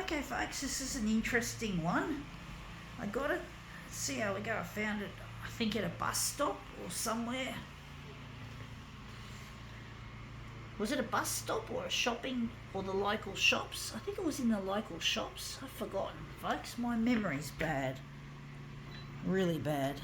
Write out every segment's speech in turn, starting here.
Okay, folks, this is an interesting one. I got it. Let's see how we go. I found it, I think, at a bus stop or somewhere. Was it a bus stop or a shopping or the local shops? I think it was in the local shops. I've forgotten, folks. My memory's bad. Really bad.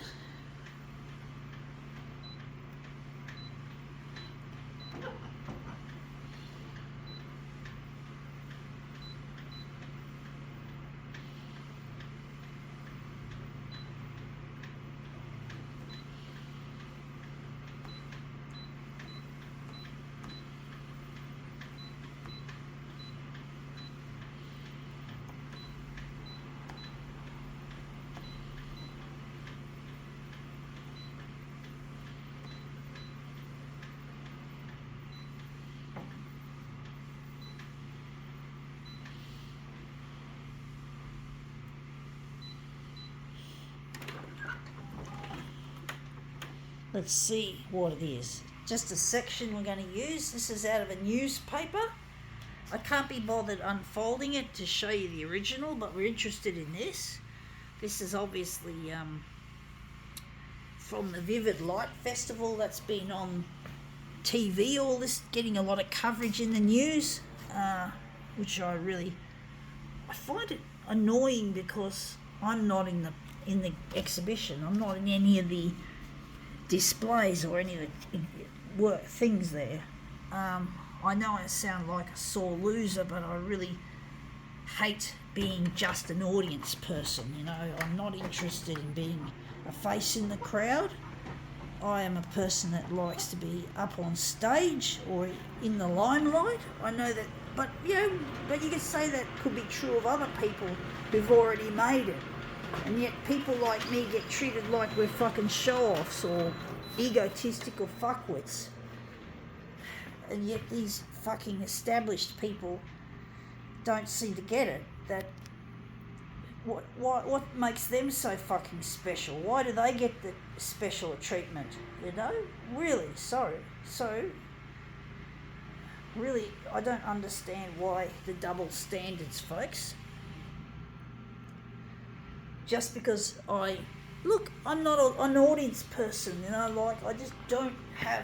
Let's see what it is. Just a section we're going to use. This is out of a newspaper. I can't be bothered unfolding it to show you the original, but we're interested in this. This is obviously from the Vivid Light Festival that's been on TV, all this, getting a lot of coverage in the news, which I find it annoying because I'm not in the exhibition. I'm not in any of the displays or any of the things there. I know I sound like a sore loser, but I really hate being just an audience person. You know, I'm not interested in being a face in the crowd. I am a person that likes to be up on stage or in the limelight. I know that, but you could say that could be true of other people who've already made it. And yet people like me get treated like we're fucking show-offs or egotistical fuckwits. And yet these fucking established people don't seem to get it. That what makes them so fucking special? Why do they get the special treatment? You know? Really, sorry. So, really, I don't understand why the double standards, folks. Just because I'm not an audience person, you know, like I just don't have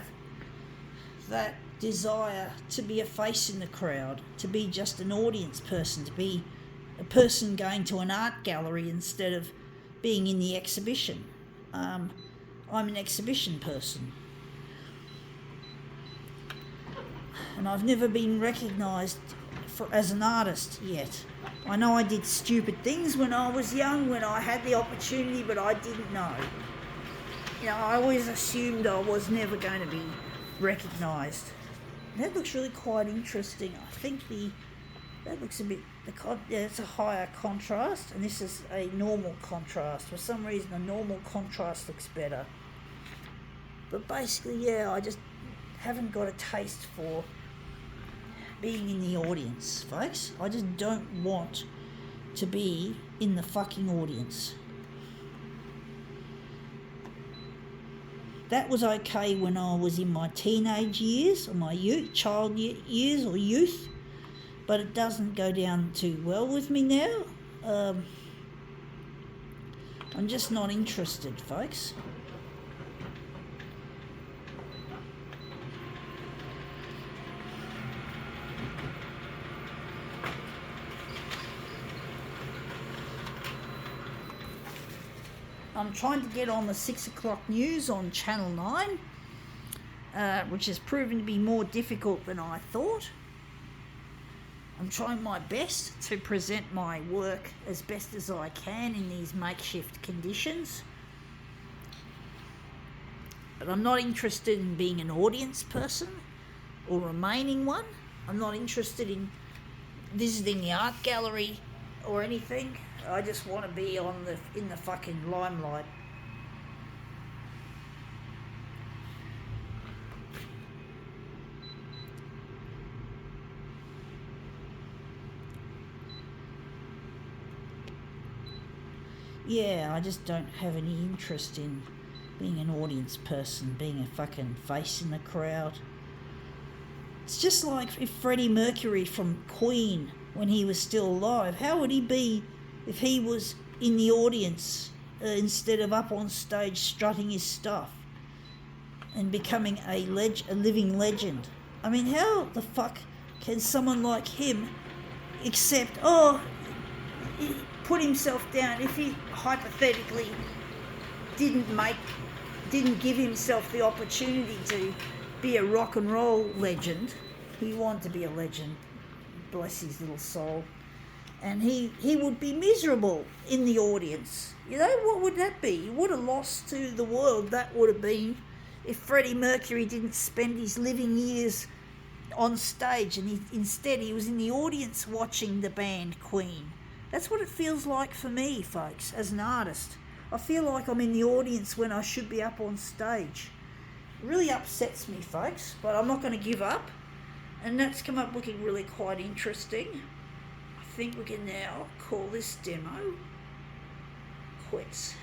that desire to be a face in the crowd, to be just an audience person, to be a person going to an art gallery instead of being in the exhibition. I'm an exhibition person. And I've never been recognised as an artist yet. I know I did stupid things when I was young, when I had the opportunity, but I didn't know. You know, I always assumed I was never going to be recognised. That looks really quite interesting. I think that looks a bit, it's a higher contrast, and this is a normal contrast. For some reason, a normal contrast looks better. But basically, I just haven't got a taste for being in the audience, folks. I just don't want to be in the fucking audience. That was okay when I was in my teenage years or my child years or youth, but it doesn't go down too well with me now. I'm just not interested, folks. I'm trying to get on the 6 o'clock news on Channel 9, which has proven to be more difficult than I thought. I'm trying my best to present my work as best as I can in these makeshift conditions. But I'm not interested in being an audience person or remaining one. I'm not interested in visiting the art gallery or anything. I just want to be in the fucking limelight. I just don't have any interest in being an audience person, being a fucking face in the crowd. It's just like if Freddie Mercury from Queen when he was still alive. How would he be if he was in the audience instead of up on stage strutting his stuff and becoming a living legend? I mean, how the fuck can someone like him accept, put himself down if he hypothetically didn't give himself the opportunity to be a rock and roll legend? He wanted to be a legend, bless his little soul. And he would be miserable in the audience. You know, what would that be? What a loss to the world that would have been if Freddie Mercury didn't spend his living years on stage and instead he was in the audience watching the band Queen. That's what it feels like for me, folks, as an artist. I feel like I'm in the audience when I should be up on stage. It really upsets me, folks, but I'm not going to give up. And that's come up looking really quite interesting. I think we can now call this demo quits.